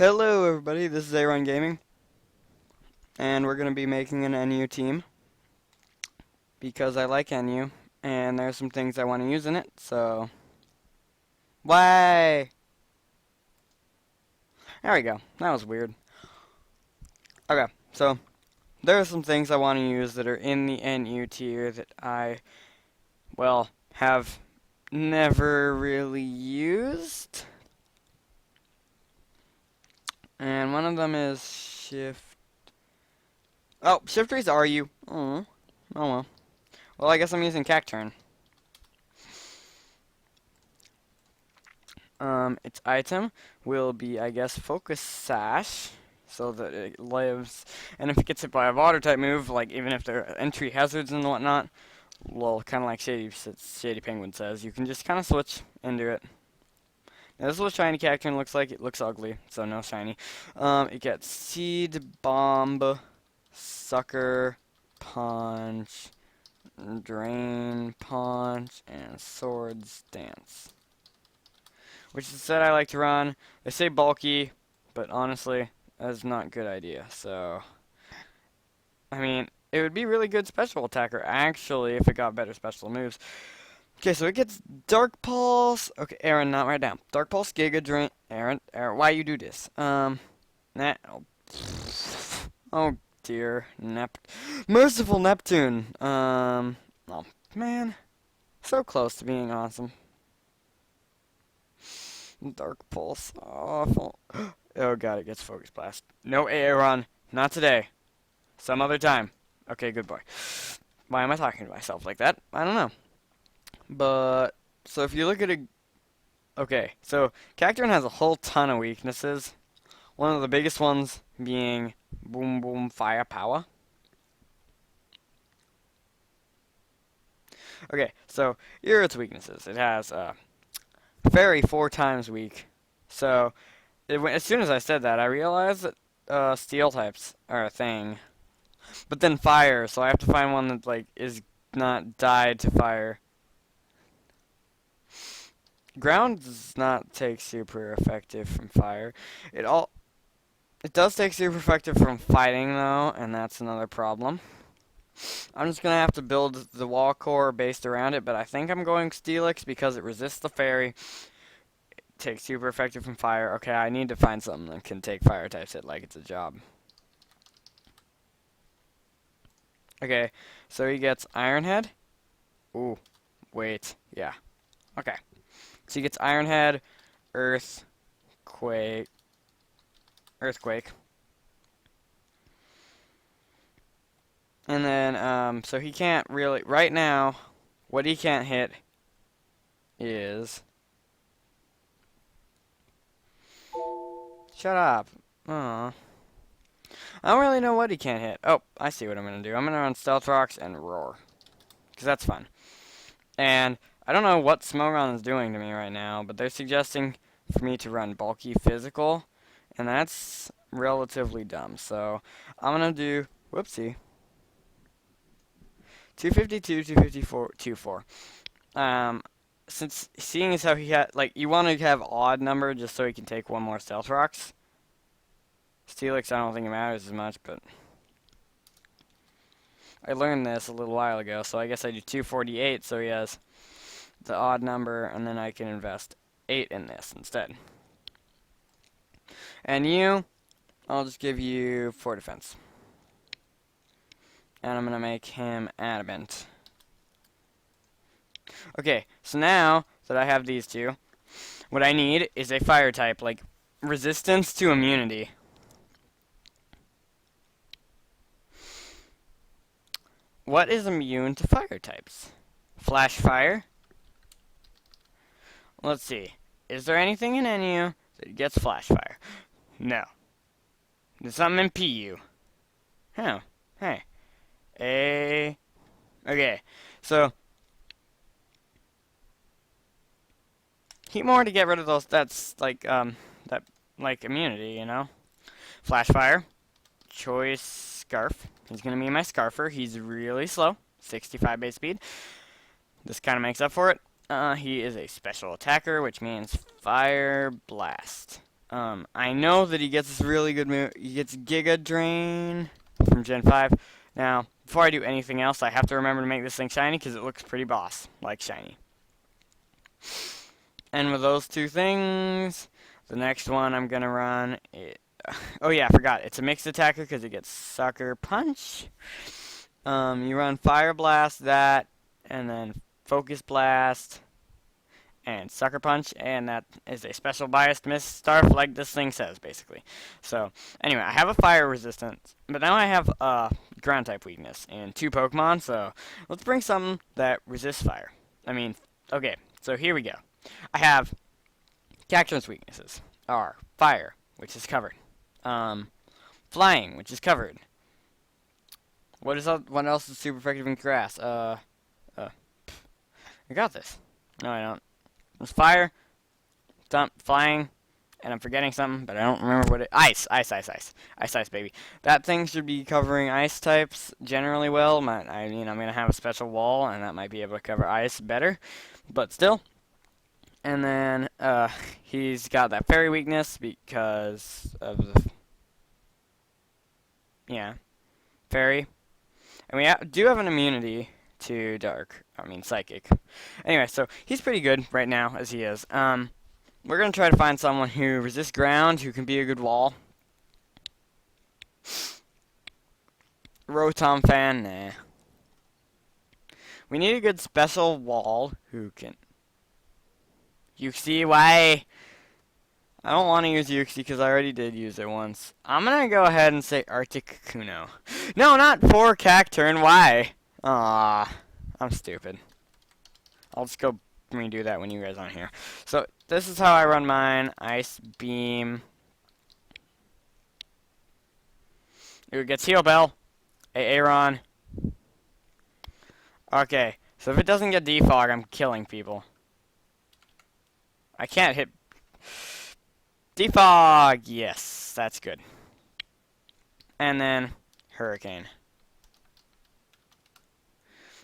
Hello everybody, this is A-RonGaming, and we're going to be making an NU team, because I like NU, and there's some things I want to use in it, so... Why? There we go, that was weird. Okay, so, there are some things I want to use that are in the NU tier that I, well, have never really used. And one of them is Shift... Oh, Shift Raise RU. Oh well. Well, I guess I'm using Cacturn. Its item will be, I guess, Focus Sash, so that it lives. And if it gets hit by a water type move, like even if there are entry hazards and whatnot, well, kind of like Shady Penguin says, you can just kind of switch into it. Now, this is what Shiny Cacturn looks like. It looks ugly, so no shiny. It gets Seed Bomb, Sucker Punch, Drain Punch, and Swords Dance. Which is the set I like to run. They say bulky, but honestly, that's not a good idea. So, I mean, it would be really good special attacker, actually, if it got better special moves. Okay, so it gets Dark Pulse. Okay, Aaron, not right now. Dark Pulse, Giga Drain. Aaron, why you do this? Oh, oh dear, Merciful Neptune. Oh man, so close to being awesome. Dark Pulse, awful. Oh god, it gets Focus Blast. No Aaron, not today. Some other time. Okay, good boy. Why am I talking to myself like that? I don't know. But, so if you look at a... Okay, so Cacturn has a whole ton of weaknesses. One of the biggest ones being Boom Boom Firepower. Okay, so here are its weaknesses. It has Fairy 4 times weak. So, as soon as I said that, I realized that Steel types are a thing. But then Fire, so I have to find one that, like, is not died to Fire. Ground does not take super effective from Fire. It does take super effective from fighting, though, and that's another problem. I'm just going to have to build the wall core based around it, but I think I'm going Steelix because it resists the Fairy. It takes super effective from Fire. Okay, I need to find something that can take Fire types hit like it's a job. Okay, so he gets Iron Head. Ooh, wait, yeah. Okay. So he gets Iron Head, Earthquake. And then, so he can't really, right now, what he can't hit is, shut up. Aw. I don't really know what he can't hit. Oh, I see what I'm going to do. I'm going to run Stealth Rocks and Roar, because that's fun. And I don't know what Smogon is doing to me right now, but they're suggesting for me to run Bulky Physical, and that's relatively dumb. So I'm going to do, whoopsie, 252, 254, 24. Since seeing as how he had, like, you want to have odd number just so he can take one more Stealth Rocks. Steelix, I don't think it matters as much, but I learned this a little while ago, so I guess I do 248, so he has the odd number, and then I can invest 8 in this instead. And you, I'll just give you 4 defense. And I'm going to make him adamant. Okay, so now that I have these two, what I need is a fire type, like resistance to immunity. What is immune to fire types? Flash Fire? Let's see. Is there anything in NU that gets Flash Fire? No. There's something in PU. Oh, hey. Okay, so Heatmore to get rid of those, that's like, immunity, you know? Flash Fire. Choice Scarf. He's going to be my Scarfer. He's really slow. 65 base speed. This kind of makes up for it. He is a special attacker, which means Fire Blast. I know that he gets this really good move. He gets Giga Drain from Gen 5. Now, before I do anything else, I have to remember to make this thing shiny because it looks pretty boss, like shiny. And with those two things, the next one I'm going to run... oh yeah, I forgot. It's a mixed attacker because it gets Sucker Punch. You run Fire Blast, that, and then Focus Blast, and Sucker Punch, and that is a special biased Mist Starf, like this thing says, basically. So, anyway, I have a Fire Resistance, but now I have a Ground type weakness in 2 Pokemon, so let's bring something that resists Fire. Okay, so here we go. I have Cactuar's weaknesses are Fire, which is covered, Flying, which is covered. What else is super effective in Grass? I got this. No, I don't. There's Fire, Flying, and I'm forgetting something, but I don't remember what it... Ice, baby. That thing should be covering Ice types generally well. I'm going to have a special wall, and that might be able to cover Ice better, but still. And then, he's got that Fairy weakness because of the... Yeah. Fairy. And we do have an immunity to Psychic. Anyway, so he's pretty good right now, as he is. We're going to try to find someone who resists ground, who can be a good wall. Rotom fan, nah. We need a good special wall who can... Uxie, why? I don't want to use Uxie because I already did use it once. I'm going to go ahead and say Arctic Kuno. No, not for Cacturn, why? Aw, I'm stupid. I'll just go redo that when you guys aren't here. So, this is how I run mine. Ice Beam. It gets Heal Bell. A-RON. Okay, so if it doesn't get Defog, I'm killing people. I can't hit... Defog! Yes, that's good. And then, Hurricane.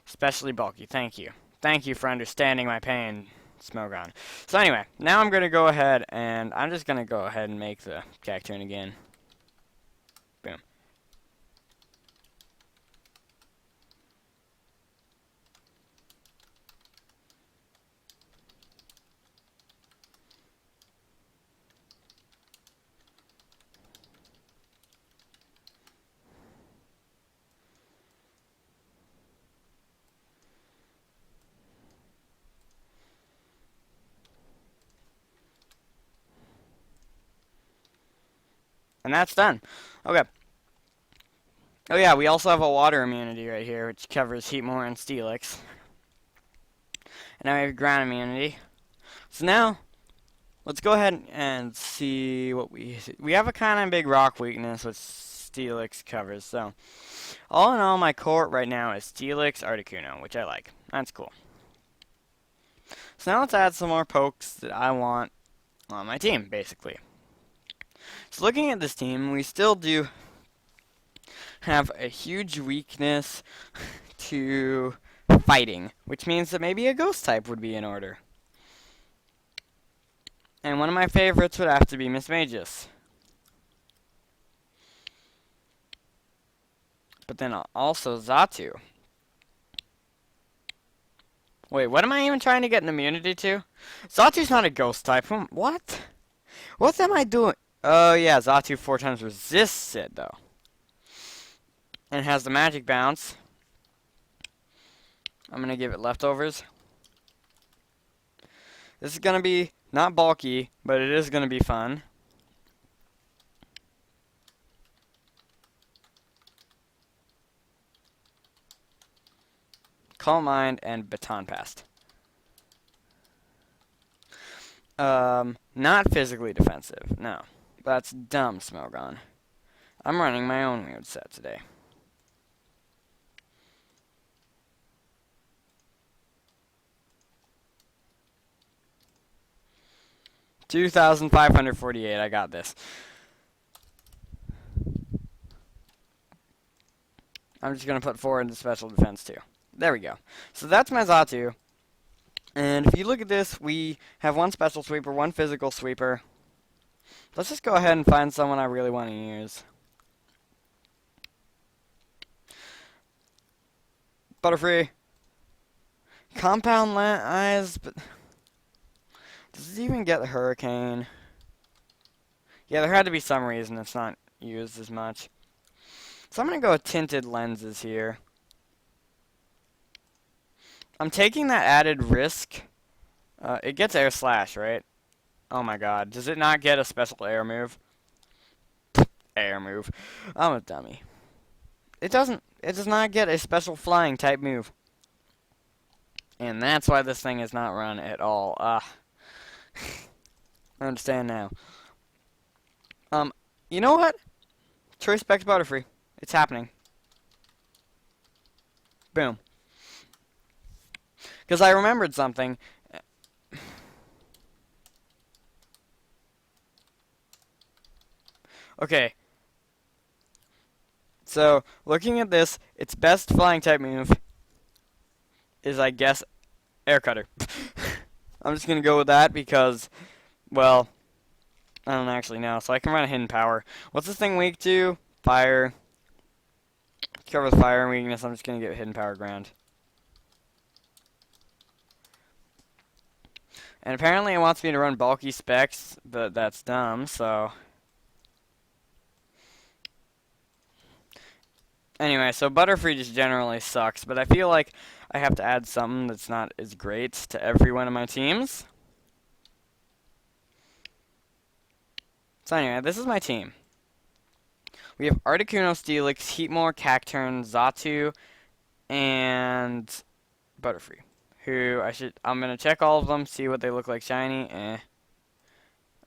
Especially bulky, thank you. Thank you for understanding my pain, Smogon. So anyway, now I'm going to go ahead and I'm just going to go ahead and make the Cacturn again. Boom. And that's done. Okay. Oh yeah, we also have a water immunity right here, which covers Heatmore and Steelix. And now we have ground immunity. So now, let's go ahead and see what we have a kind of big rock weakness, which Steelix covers. So, all in all, my core right now is Steelix, Articuno, which I like. That's cool. So now let's add some more pokes that I want on my team, basically. So looking at this team, we still do have a huge weakness to fighting, which means that maybe a ghost type would be in order. And one of my favorites would have to be Miss Magus. But then also Xatu. Wait, what am I even trying to get an immunity to? Xatu's not a ghost type. What? What am I doing? Oh yeah, Xatu 4 times resists it though. And has the magic bounce. I'm gonna give it leftovers. This is gonna be not bulky, but it is gonna be fun. Calm Mind and Baton Passed. Not physically defensive, no. That's dumb, Smogon. I'm running my own weird set today. $2,548, I got this. I'm just going to put 4 into special defense too. There we go. So that's my Xatu. And if you look at this, we have 1 special sweeper, 1 physical sweeper. Let's just go ahead and find someone I really want to use. Butterfree. Compound eyes, but does it even get the Hurricane? Yeah, there had to be some reason it's not used as much. So I'm going to go with tinted lenses here. I'm taking that added risk. It gets Air Slash, right? Oh my god. Does it not get a special air move? Air move. I'm a dummy. It doesn't. It does not get a special flying type move. And that's why this thing is not run at all. I understand now. You know what? Choice Specs Butterfree. It's happening. Boom. Because I remembered something. Okay. So, looking at this, its best flying type move is, I guess, Air Cutter. I'm just going to go with that because, well, I don't actually know. So I can run a Hidden Power. What's this thing weak to? Fire. Cover with fire and weakness. I'm just going to get Hidden Power Ground. And apparently it wants me to run bulky specs, but that's dumb, so... Anyway, so Butterfree just generally sucks, but I feel like I have to add something that's not as great to every one of my teams. So anyway, this is my team. We have Articuno, Steelix, Heatmore, Cacturn, Xatu, and Butterfree. I'm gonna check all of them, see what they look like shiny.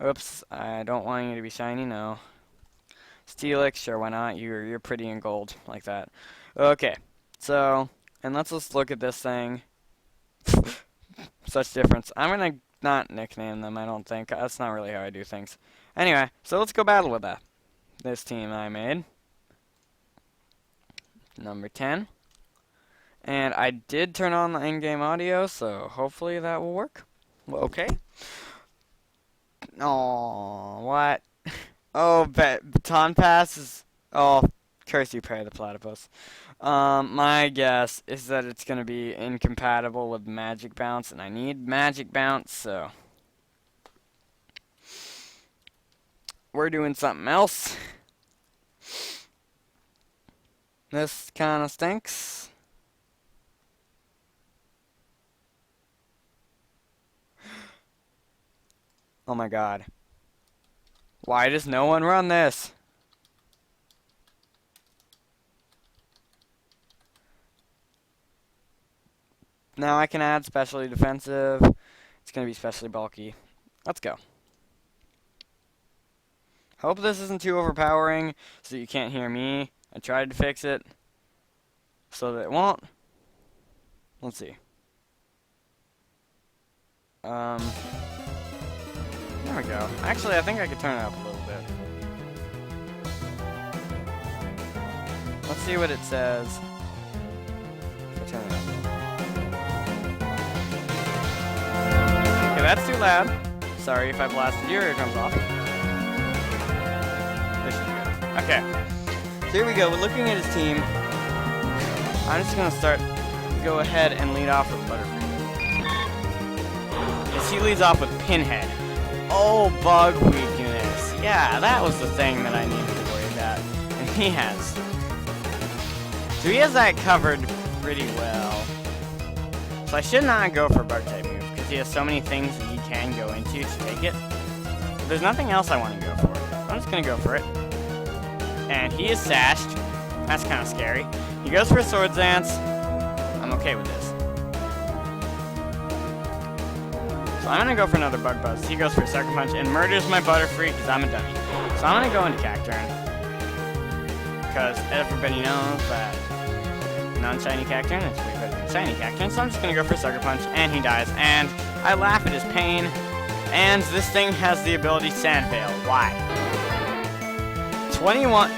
Oops, I don't want you to be shiny, no. Steelix, sure, why not? You're pretty in gold, like that. Okay, so, and let's just look at this thing. Such difference. I'm gonna not nickname them, I don't think. That's not really how I do things. Anyway, so let's go battle with that. This team I made. Number 10. And I did turn on the in-game audio, so hopefully that will work. Well, okay. Oh, what? Oh, Baton Pass is... Oh, curse you, Prey the Platypus. My guess is that it's going to be incompatible with Magic Bounce, and I need Magic Bounce, so... We're doing something else. This kind of stinks. Oh my god. Why does no one run this? Now I can add specially defensive. It's going to be specially bulky. Let's go. Hope this isn't too overpowering so you can't hear me. I tried to fix it so that it won't. Let's see. There we go. Actually, I think I could turn it up a little bit. Let's see what it says. If I turn it up. Okay, that's too loud. Sorry if I blasted your eardrums off. This should be good. Okay. So here we go. We're looking at his team. I'm just going to go ahead and lead off with Butterfree. Yes, he leads off with Pinhead. Oh, bug weakness. Yeah, that was the thing that I needed to worry about. And he has. So he has that covered pretty well. So I should not go for bug type move, because he has so many things that he can go into to take it. There's nothing else I want to go for. I'm just going to go for it. And he is sashed. That's kind of scary. He goes for a Swords Dance. I'm okay with this. So I'm going to go for another Bug Buzz. He goes for a Sucker Punch and murders my Butterfree because I'm a dummy. So I'm going to go into Cacturn. Because everybody knows that non-shiny Cacturn is way better than shiny Cacturn. So I'm just going to go for a Sucker Punch and he dies. And I laugh at his pain. And this thing has the ability Sand Veil. Why? 21.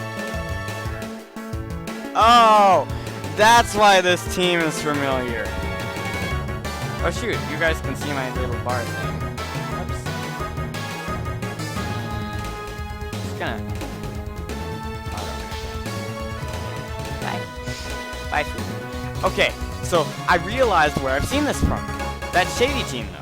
Oh, that's why this team is familiar. Oh shoot, you guys can see my little bar thing. Oops. gonna... Bye. Bye, food. Okay, so I realized where I've seen this from. That Shady team, though.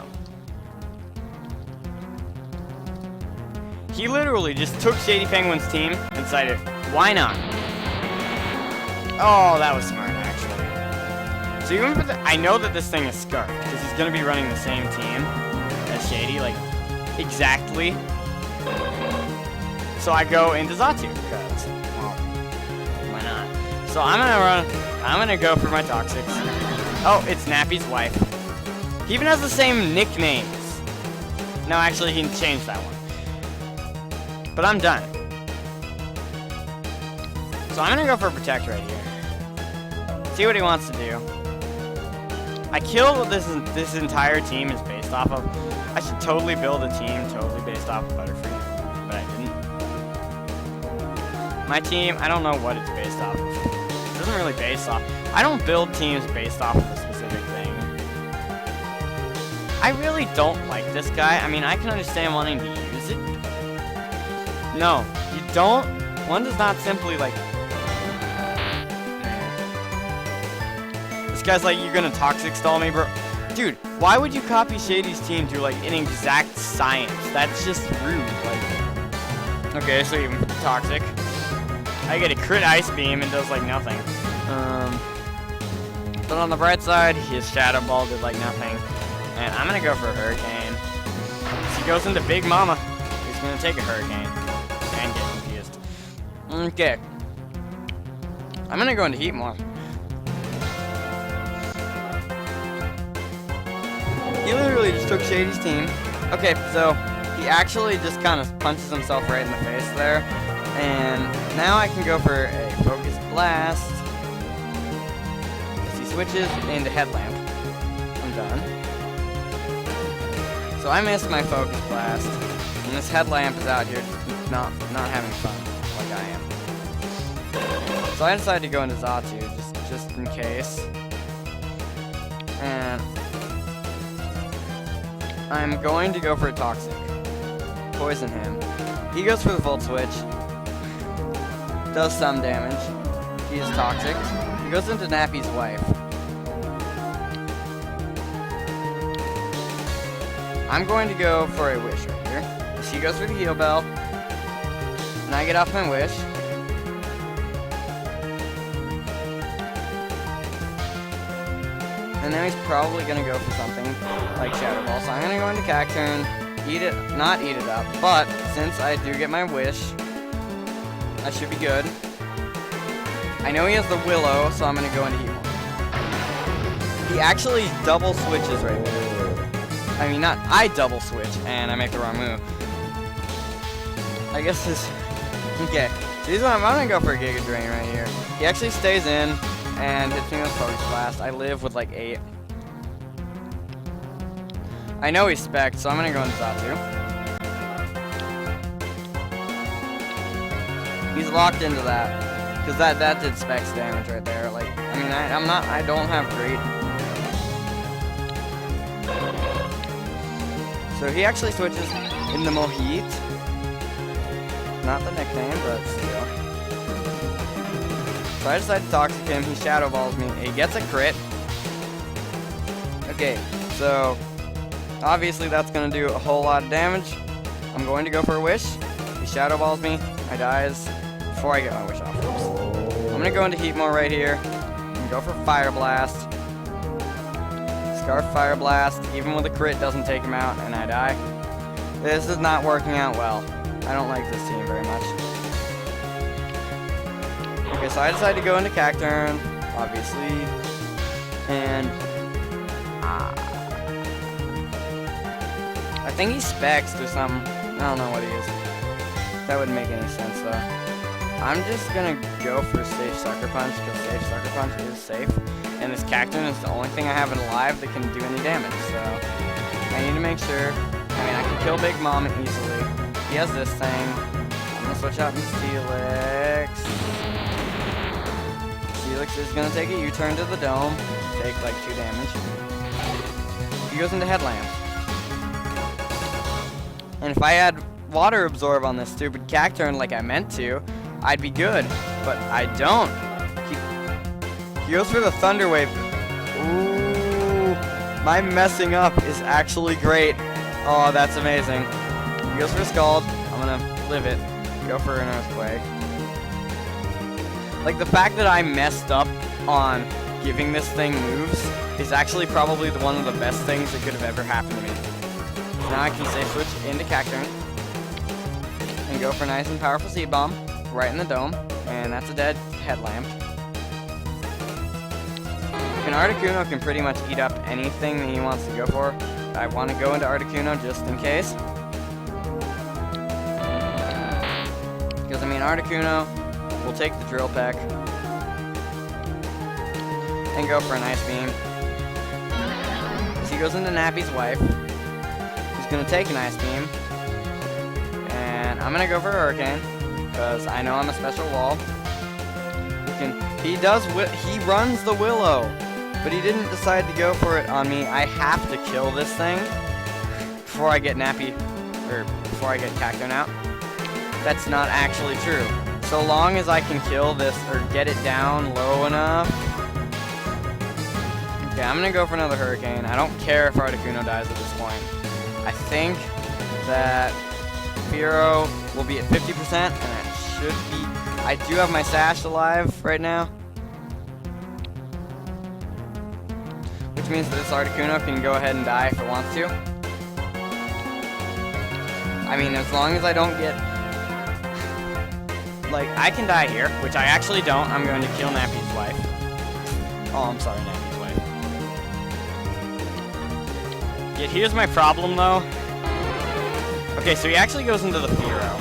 He literally just took Shady Penguin's team and decided, why not? Oh, that was smart, actually. So even for the, I know that this thing is Scarf, because he's going to be running the same team as Shady, like, exactly. So I go into Zatu, because, well, why not? So I'm going to go for my Toxics. Oh, it's Nappy's wife. He even has the same nicknames. No, actually, he changed that one. But I'm done. So I'm gonna go for Protect right here. See what he wants to do. I kill what this entire team is based off of. I should totally build a team totally based off of Butterfree, but I didn't. My team, I don't know what it's based off of. It doesn't really base off. I don't build teams based off of a specific thing. I really don't like this guy. I mean, I can understand wanting to use it. No, you don't. One does not simply, like... This guy's like, you're gonna Toxic stall me, bro. Dude, why would you copy Shady's team to, like, an exact science? That's just rude, like... Okay, so even Toxic. I get a crit Ice Beam and does, like, nothing. But on the bright side, his Shadow Ball did, like, nothing. And I'm gonna go for a Hurricane. He goes into Big Mama. He's gonna take a Hurricane. And get confused. Okay. I'm gonna go into Heat more. He literally just took Shady's team. Okay, so he actually just kind of punches himself right in the face there. And now I can go for a Focus Blast. As he switches into Headlamp. I'm done. So I missed my Focus Blast. And this Headlamp is out here not having fun like I am. So I decided to go into Zatu just in case. And I'm going to go for a Toxic. Poison him. He goes for the Volt Switch. Does some damage. He is Toxic. He goes into Nappy's wife. I'm going to go for a Wish right here. She goes for the Heal Bell. And I get off my Wish. And now he's probably going to go for something like Shadow Ball. So I'm going to go into Cacturn, not eat it up, but since I do get my Wish, I should be good. I know he has the Willow, so I'm going to go into Heat He actually double switches right there. I mean, I double switch, and I make the wrong move. I guess this... Okay, so I'm going to go for a Giga Drain right here. He actually stays in and hits me with Focus Blast. I live with like 8. I know he's spec'd, so I'm going to go into Zatu. He's locked into that, because that did Specs damage right there. Like, I mean, I don't have great... So he actually switches into Mohit. Not the nickname, but still. So I decide to Toxic him. He Shadow Balls me. He gets a crit. Okay, so obviously that's going to do a whole lot of damage. I'm going to go for a Wish. He Shadow Balls me. I dies before I get my Wish off. Oops. I'm going to go into Heat Mode right here. I'm going to go for Fire Blast. Scarf Fire Blast. Even with a crit, doesn't take him out, and I die. This is not working out well. I don't like this team very much. Okay, so I decided to go into Cacturn, obviously, and I think he's Specs or something. I don't know what he is. That wouldn't make any sense though. I'm just gonna go for Safe Sucker Punch because Safe Sucker Punch is safe, and this Cacturn is the only thing I have in alive that can do any damage. So I need to make sure. I mean, I can kill Big Mom easily. He has this thing. I'm gonna switch out into Steelix. Steelix is gonna take a U-turn to the dome. Take like 2 damage. He goes into Headlamp. And if I had water absorb on this stupid Cacturn like I meant to, I'd be good. But I don't. He goes for the Thunder Wave. Ooh, my messing up is actually great. Oh, that's amazing. He goes for Scald. I'm gonna live it. Go for an Earthquake. Like, the fact that I messed up on giving this thing moves is actually probably one of the best things that could have ever happened to me. Now I can say switch into Cacturn and go for a nice and powerful Seed Bomb right in the dome, and that's a dead headlamp. And Articuno can pretty much eat up anything that he wants to go for. I want to go into Articuno just in case. Because, I mean, Articuno will take the Drill Peck and go for an Ice Beam. So he goes into Nappy's wife. He's going to take an Ice Beam. And I'm going to go for a Hurricane, because I know I'm a special wall. He runs the Willow, but he didn't decide to go for it on me. I have to kill this thing before I get Nappy, or before I get Cacturn out. That's not actually true. So long as I can kill this, or get it down low enough. Okay, I'm gonna go for another Hurricane. I don't care if Articuno dies at this point. I think that Fearow will be at 50%, and that should be... I do have my Sash alive right now, which means that this Articuno can go ahead and die if it wants to. I mean, as long as I don't get... Like, I can die here, which I actually don't. I'm going to kill Nappy's wife. Oh, I'm sorry, Nappy's wife. Yet here's my problem, though. Okay, so he actually goes into the Fearow.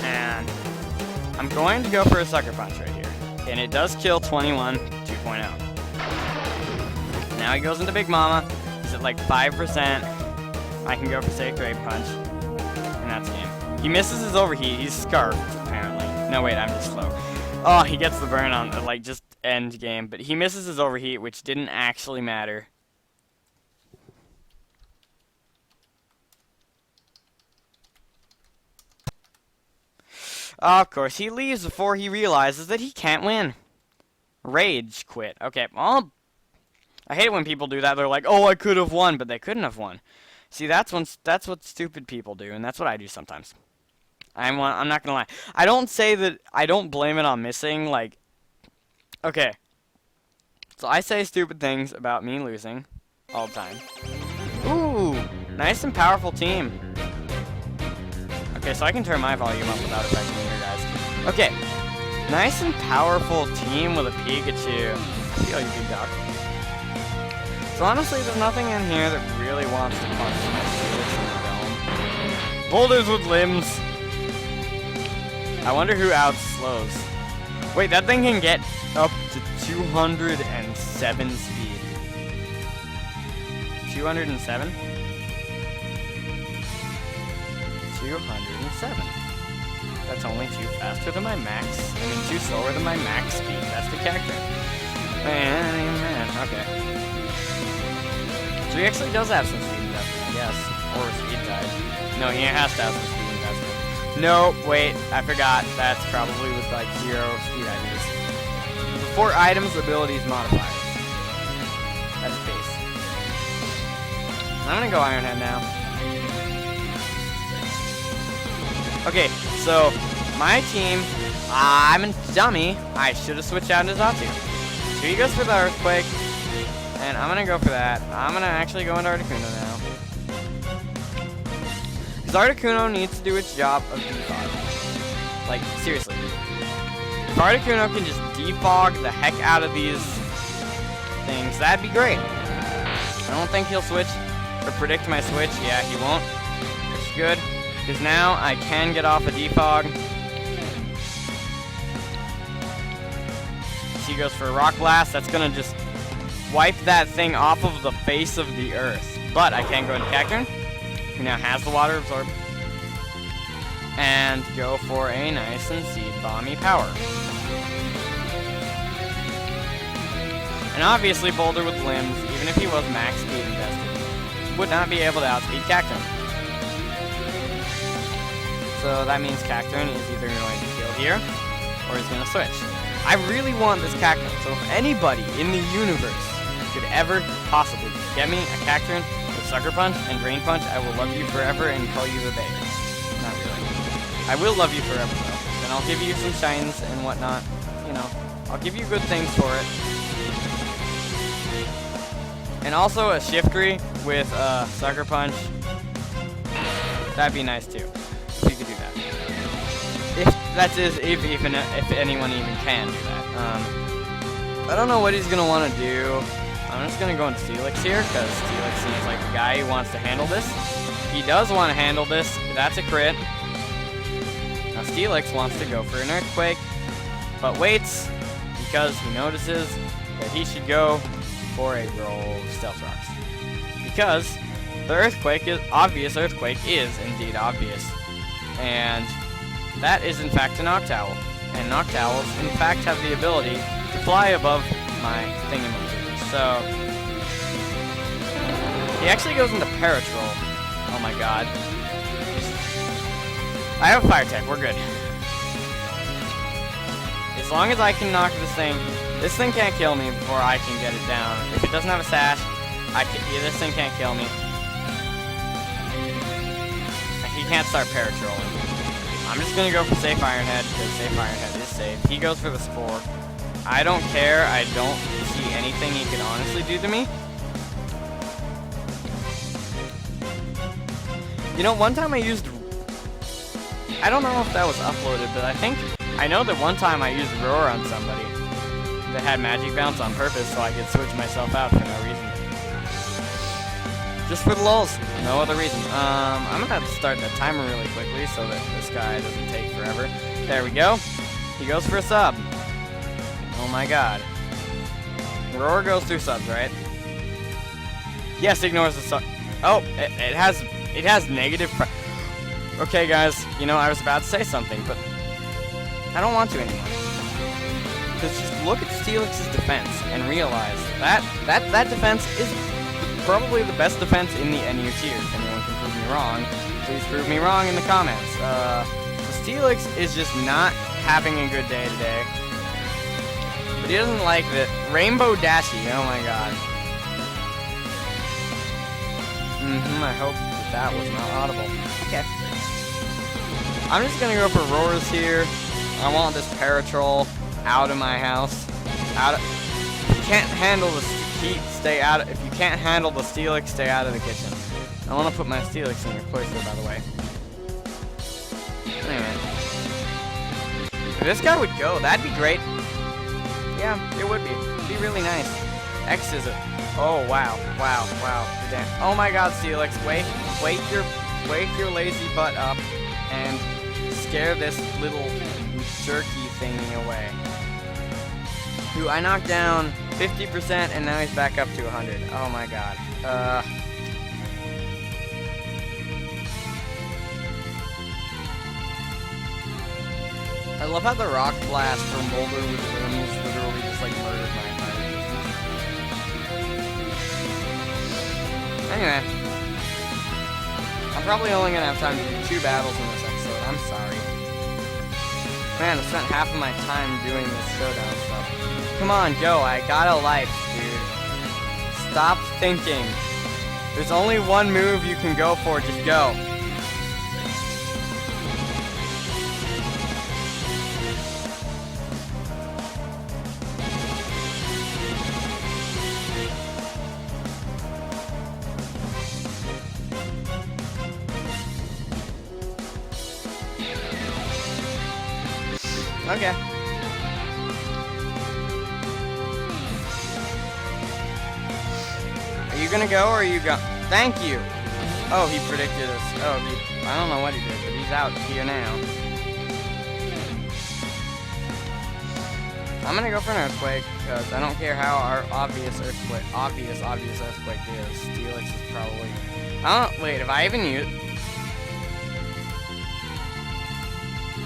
And I'm going to go for a Sucker Punch right here. And it does kill 21 2.0. Now he goes into Big Mama. He's at like 5%. I can go for Sacred Punch. And that's game. He misses his Overheat. He's Scarfed, apparently. No, wait, I'm just slow. Oh, he gets the burn on, like, just end game. But he misses his Overheat, which didn't actually matter. Of course, he leaves before he realizes that he can't win. Rage quit. Okay, well, I hate when people do that. They're like, oh, I could have won, but they couldn't have won. See, that's what stupid people do, and that's what I do sometimes. I'm not gonna lie. I don't say that, I don't blame it on missing, like, okay. So I say stupid things about me losing all the time. Ooh, nice and powerful team. Okay, so I can turn my volume up without affecting your guys. Okay, nice and powerful team with a Pikachu. I feel you, big dog. So honestly, there's nothing in here that really wants to punch my switch in the dome. Boulders with limbs. I wonder who outslows. Wait, that thing can get up to 207 speed. 207? 207. That's only 2 faster than my max. I mean, 2 slower than my max speed. That's the character. Man, okay. So he actually does have some speed investment, I guess. Or speed type. No, he has to have some speed investment. No, wait, I forgot. That's probably with like 0 speed IVs. For items, abilities, modifiers. That's base. I'm gonna go Iron Head now. Okay, so my team, I'm a dummy. I should have switched out into Zatu. So he goes for the Earthquake, and I'm going to go for that. I'm going to actually go into Articuno now. Because Articuno needs to do its job of defog. Like, seriously. If Articuno can just defog the heck out of these things, that'd be great. I don't think he'll switch or predict my switch. Yeah, he won't. Which is good. Because now I can get off a defog. He goes for a Rock Blast. That's going to just wipe that thing off of the face of the earth. But I can go into Cacturn, who now has the Water Absorb. And go for a nice and Seed Bomby power. And obviously Boulder with limbs, even if he was max speed invested, would not be able to outspeed Cacturne. So that means Cacturne is either going to kill here, or he's going to switch. I really want this Cacturne, so if anybody in the universe could ever possibly get me a Cacturne with Sucker Punch and Drain Punch, I will love you forever and call you the babe. Not really. I will love you forever, though. And I'll give you some shines and whatnot. You know, I'll give you good things for it. And also a Shiftry with Sucker Punch. That'd be nice too, if you could do that. If anyone even can do that. I don't know what he's gonna want to do. I'm just gonna go into Steelix here, because Steelix seems like the guy who wants to handle this. He does want to handle this. That's a crit. Now Steelix wants to go for an Earthquake, but waits because he notices that he should go for a roll of Stealth Rocks. Because the Earthquake is obvious. Earthquake is indeed obvious, and that is in fact a Noctowl. And Noctowls in fact have the ability to fly above my thingamajig. So he actually goes into Paratroll. Oh my god. I have a Fire type, we're good. As long as I can knock this thing can't kill me before I can get it down. If it doesn't have a sash, this thing can't kill me. He can't start Paratrolling. I'm just gonna go for Safe Iron Head, because Safe Iron Head is safe. He goes for the Spore. I don't care, I don't see anything he can honestly do to me. You know, one time I don't know if that was uploaded, but I know that one time I used Roar on somebody that had Magic Bounce on purpose so I could switch myself out for no reason. Just for the lulz, no other reason. I'm gonna have to start the timer really quickly so that this guy doesn't take forever. There we go. He goes for a sub. Oh my god. Roar goes through subs, right? Yes, ignores the sub. Oh, it has negative. Okay, guys. You know, I was about to say something, but I don't want to anymore. Because just look at Steelix's defense and realize that defense is probably the best defense in the NU tier. If anyone can prove me wrong, please prove me wrong in the comments. So Steelix is just not having a good day today. But he doesn't like that. Rainbow Dashy, oh my god. I hope that was not audible. Okay. I'm just gonna go for Roars here. I want this Paratroll out of my house. If you can't handle the heat, stay out. If you can't handle the Steelix, stay out of the kitchen. I want to put my Steelix in your cloister, by the way. Anyway, if this guy would go, that'd be great. Yeah, it would be. It'd be really nice. X is it? Oh wow, wow, wow. Damn. Oh my God, Steelix, wake your lazy butt up and scare this little jerky thingy away. Who I knocked down 50% and now he's back up to 100. Oh my god. I love how the Rock Blast from Boulder with Limbs literally just like murdered my entire existence. Anyway. I'm probably only gonna have time to do 2 battles in this episode. I'm sorry. Man, I spent half of my time doing this showdown stuff. Come on, go. I got a life, dude. Stop thinking. There's only one move you can go for. Just go. Okay. Are you gonna go or are you go? Thank you. Oh, he predicted us. Oh, I don't know what he did, but he's out here now. I'm gonna go for an Earthquake because I don't care how our obvious Earthquake is. Steelix is probably. Wait, have I even used?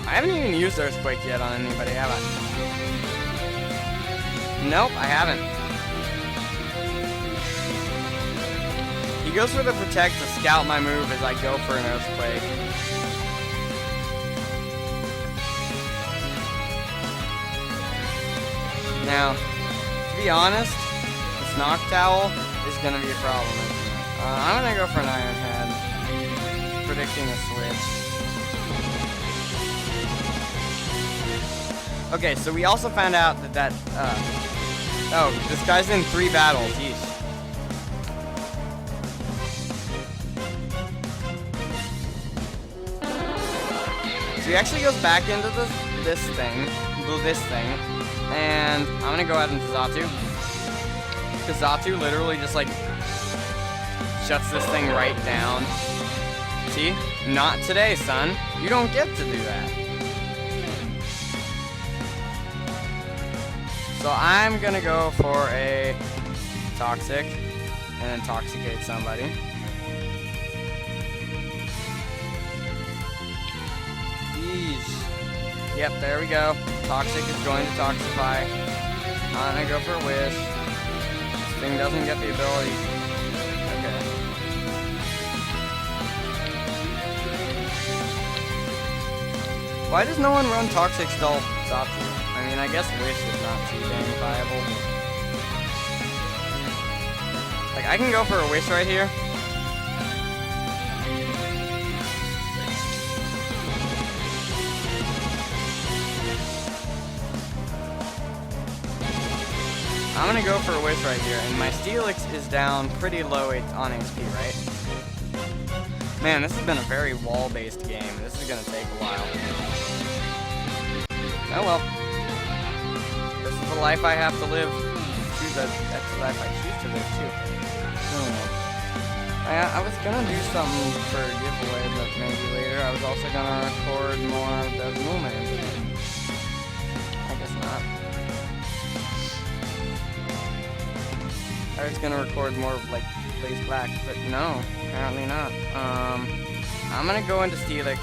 I haven't even used Earthquake yet on anybody, have I? Nope, I haven't. He he goes for the protect to scout my move as I go for an earthquake. Now, to be honest, this Noctowl is going to be a problem, isn't it? I'm going to go for an Iron Head, predicting a switch. Okay, so we also found out that oh, this guy's in 3 battles. Yeesh. So he actually goes back into this thing, and I'm gonna go ahead into Xatu. Because Xatu literally just like shuts this thing right down. See? Not today, son. You don't get to do that. So I'm gonna go for a Toxic and intoxicate somebody. Yeesh. Yep, there we go. Toxic is going to Toxify. I'm gonna go for a Wish. This thing doesn't get the ability. Okay. Why does no one run Toxic Stall Xatu? I mean, I guess Wish is not too dang viable. Like, I can go for a Wish right here. I'm gonna go for a Wish right here, and my Steelix is down pretty low on HP, right? Man, this has been a very wall-based game. This is gonna take a while. Oh well. This is the life I have to live. That's the life I choose to live, too. I was gonna do something for a giveaway, but maybe later. I was also gonna record more of the movement. I guess not. I was gonna record more of, like, Blaze Black, but no, apparently not. I'm gonna go into Steelix.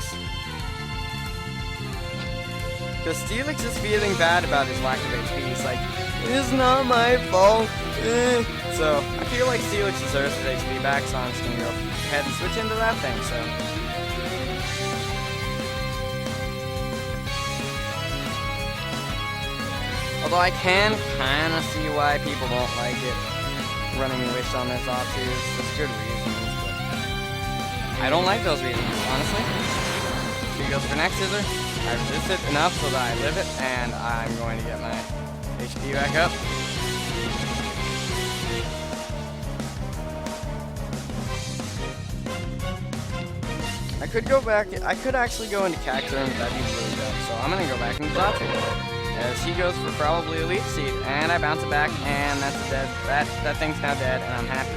Because Steelix is feeling bad about his lack of HP. He's like, it's not my fault. So, I feel like Steelix deserves his HP back, so I'm just gonna go ahead and switch into that thing, so. Although I can kind of see why people don't like it. Running Wish on their Xatus, there's good reasons, but I don't like those reasons, honestly. So he goes for next scissor. I resist it enough so that I live it, and I'm going to get my HP back up. I could go back, I could actually go into Cacturne, but that'd be really good. So I'm going to go back into Xatu. As he goes for probably Elite Seed, and I bounce it back, and that's dead. That thing's now dead, and I'm happy.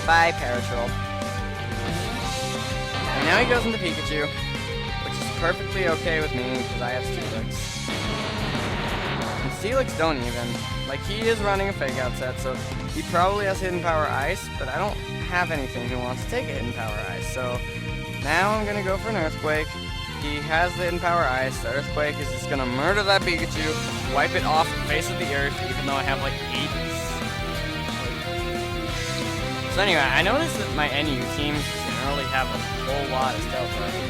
Bye, Paratroll. And now he goes into Pikachu, which is perfectly okay with me, because I have Steelix. And Steelix don't even. Like, he is running a Fake Out set, so he probably has Hidden Power Ice, but I don't have anything who wants to take a Hidden Power Ice, so now I'm going to go for an Earthquake. He has the Hidden Power Ice. The Earthquake is just gonna murder that Pikachu, wipe it off the face of the earth, even though I have like 8. So anyway, I noticed that my NU teams generally have a whole lot of stealth rushing.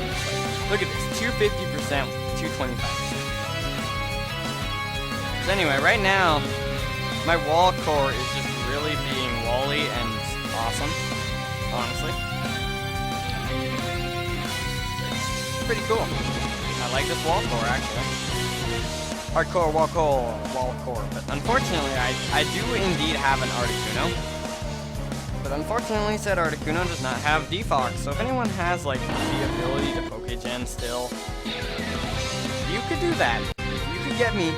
Like, look at this, 250%, 225%. So anyway, right now, my wall core is just really being wally and awesome, honestly. Pretty cool. I like this wall core, actually. Hardcore wall core. But unfortunately, I do indeed have an Articuno. But unfortunately, said Articuno does not have Defox. So if anyone has, like, the ability to Pokegen still, you could do that. You could get me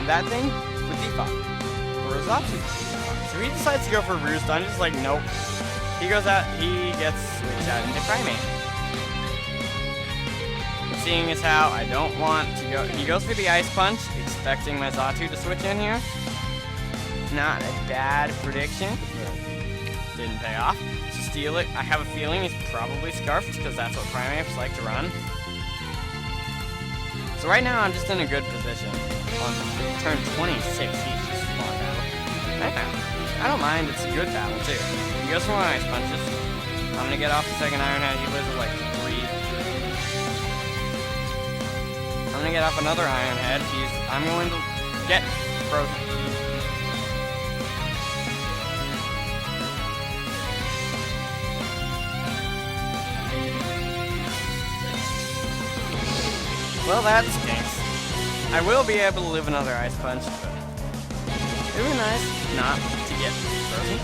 that thing with Defox. Or a Xatu. So he decides to go for Roost. I'm just like, nope. He goes out, he gets switched out into Primate. Seeing as how I don't want to go, he goes for the Ice Punch, expecting my Xatu to switch in here. Not a bad prediction, but didn't pay off. So steal it. I have a feeling he's probably Scarfed, because that's what Primates like to run. So right now I'm just in a good position. On turn 26, he's just long battle. I don't mind, it's a good battle too. He goes for one Ice Punches. I'm gonna get off the second Iron Head. He lives at like 3. I'm gonna get off another Iron Head. I'm going to get frozen. Well, that stinks. I will be able to live another Ice Punch, but it would be nice not to get frozen.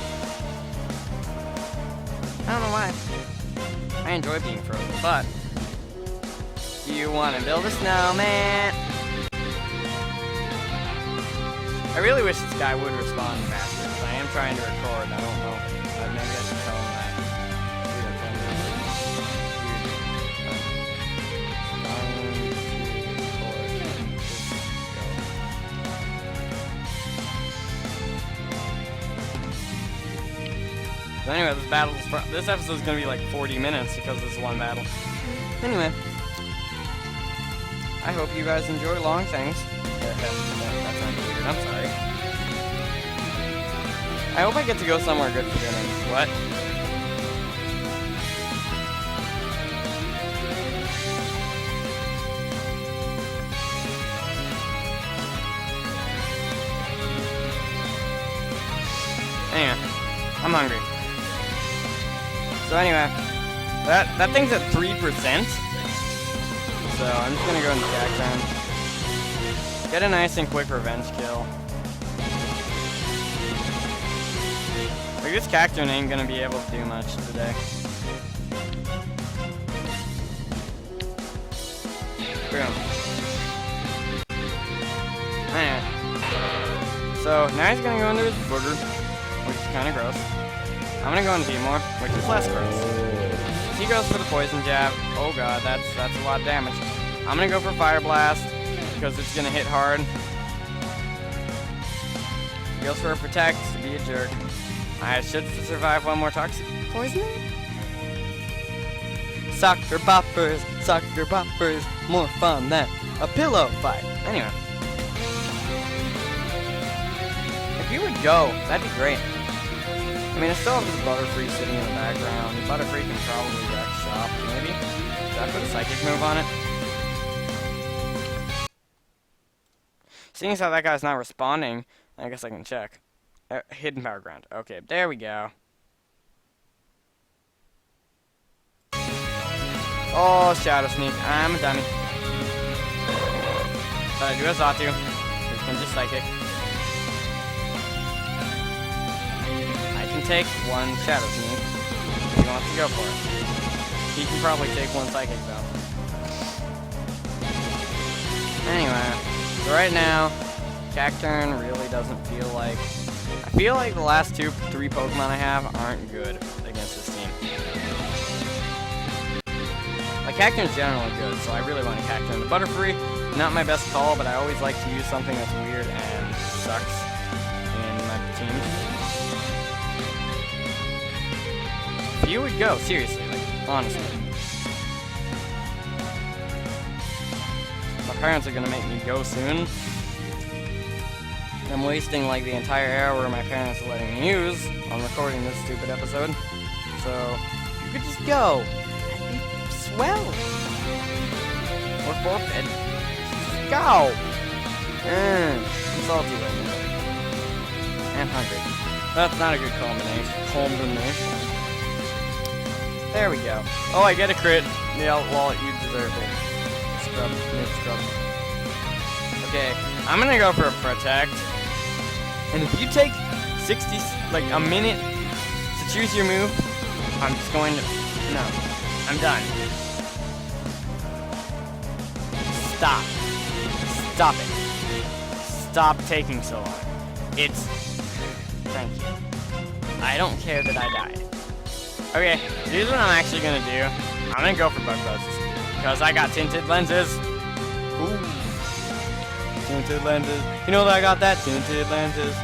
I don't know why. I enjoy being frozen, but do you want to build a snowman? I really wish this guy would respond faster, because I am trying to record. I don't know. Maybe I should tell him that. So anyway, this episode is gonna be like 40 minutes because of this one battle. Anyway, I hope you guys enjoy long things. That sounds weird. I'm sorry. I hope I get to go somewhere good for dinner. What? Anyway, I'm hungry. So anyway, that thing's at 3%. So I'm just gonna go into Cacturn. Get a nice and quick revenge kill. Like this Cacturn ain't gonna be able to do much today. Boom. Anyway. So now he's gonna go into his booger, which is kinda gross. I'm gonna go into Timor, which is less gross. He goes for the poison jab. Oh god, that's a lot of damage. I'm gonna go for Fire Blast because it's gonna hit hard. He goes for a Protect to be a jerk. I should survive one more toxic poisoning. Sucker boppers, more fun than a pillow fight. Anyway, if you would go, that'd be great. I mean, I still have this Butterfree sitting in the background. Butterfree can probably wreck shop, maybe? Should I put a Psychic move on it? Seeing as how that guy's not responding, I guess I can check. Hidden Power Ground. Okay, there we go. Oh, Shadow Sneak. I'm a dummy. But I do have Xatu. We can just Psychic. Take one Shadow Sneak if he wants to go for it. He can probably take one Psychic though. Anyway, so right now, Cacturn really doesn't feel like... I feel like the last 3 Pokemon I have aren't good against this team. Like, Cacturn's generally good, so I really want a Cacturn. The Butterfree, not my best call, but I always like to use something that's weird and sucks in my teams. If you would go, seriously, like, honestly. My parents are gonna make me go soon. I'm wasting like the entire hour my parents are letting me use on recording this stupid episode. So, you could just go. That'd be swell. Or forfeit. Just go. I'm salty right now. And hungry. That's not a good combination. There we go. Oh, I get a crit. Yeah, well, you deserve it. Scrub. Noob scrub. Okay, I'm gonna go for a Protect. And if you take 60, like a minute to choose your move, I'm just going to... No. I'm done. Stop. Stop it. Stop taking so long. It's... Thank you. I don't care that I died. Okay, so here's what I'm actually gonna do. I'm gonna go for Bug Buzz. Because I got tinted lenses. Ooh. Tinted lenses. You know that I got that? Tinted lenses.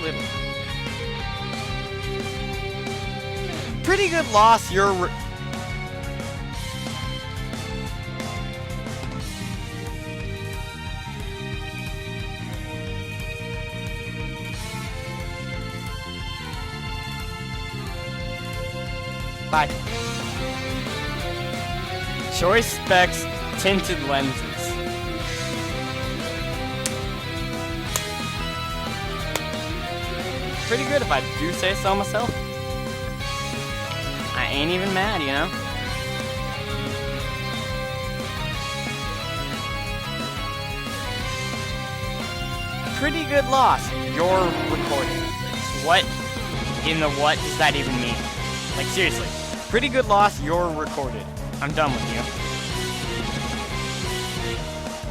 Little. Pretty good loss. You're... Bye. Choice specs, tinted lenses. Pretty good if I do say so myself. I ain't even mad, you know? Pretty good loss. You're recording. What in the what does that even mean? Like, seriously. Pretty good loss, you're recorded. I'm done with you.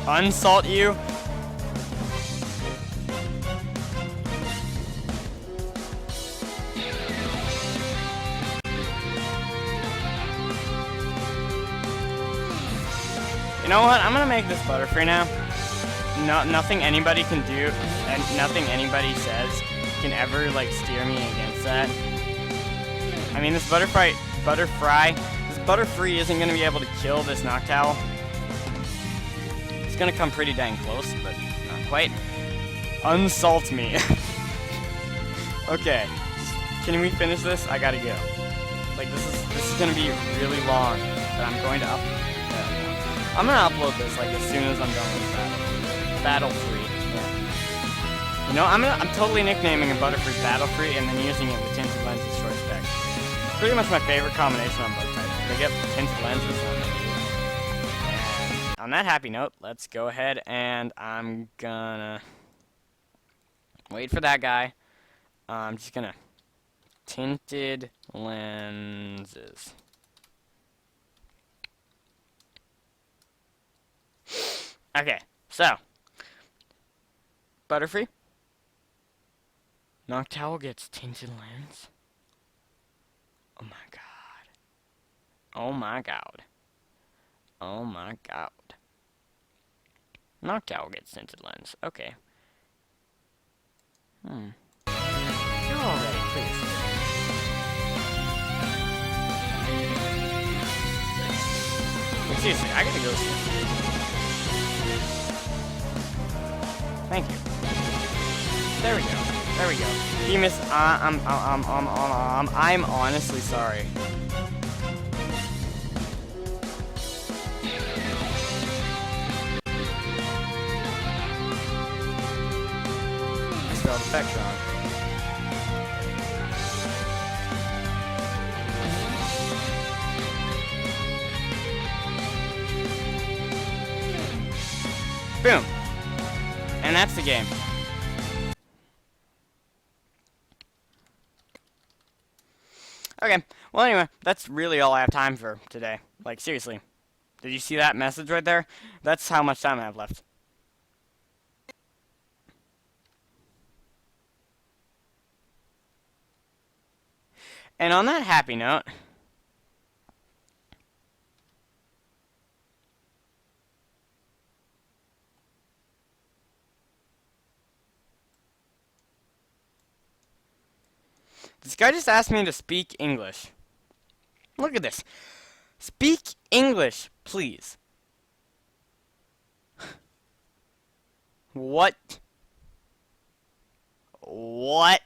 Unsalt you? You know what? I'm gonna make this Butterfree now. No, nothing anybody can do, and nothing anybody says can ever, like, steer me against that. I mean, this Butterfree isn't gonna be able to kill this Noctowl. It's gonna come pretty dang close, but not quite. Unsalt me. Okay, can we finish this? I gotta go. Like, this is gonna be really long, but I'm going to I'm gonna upload this like as soon as I'm done with Battle Free. Yeah. You know, I'm totally nicknaming a Butterfree Battle Free and then using it with tinted lenses short specs. It's pretty much my favorite combination on bug types. They get tinted lenses on them. And on that happy note, let's go ahead and I'm gonna wait for that guy. I'm just gonna tinted lenses. Okay, so Butterfree. Noctowl gets tinted lens. Oh my god. Oh my god. Oh my god. Noctowl gets tinted lens. Okay. Go already, please. But seriously, I gotta go soon. Thank you. There we go. There we go. He missed. I'm honestly sorry. I spelled effect wrong. Boom. And that's the game. Okay, well anyway, that's really all I have time for today. Like, seriously. Did you see that message right there? That's how much time I have left. And on that happy note, this guy just asked me to speak English. Look at this. Speak English, please. What? What?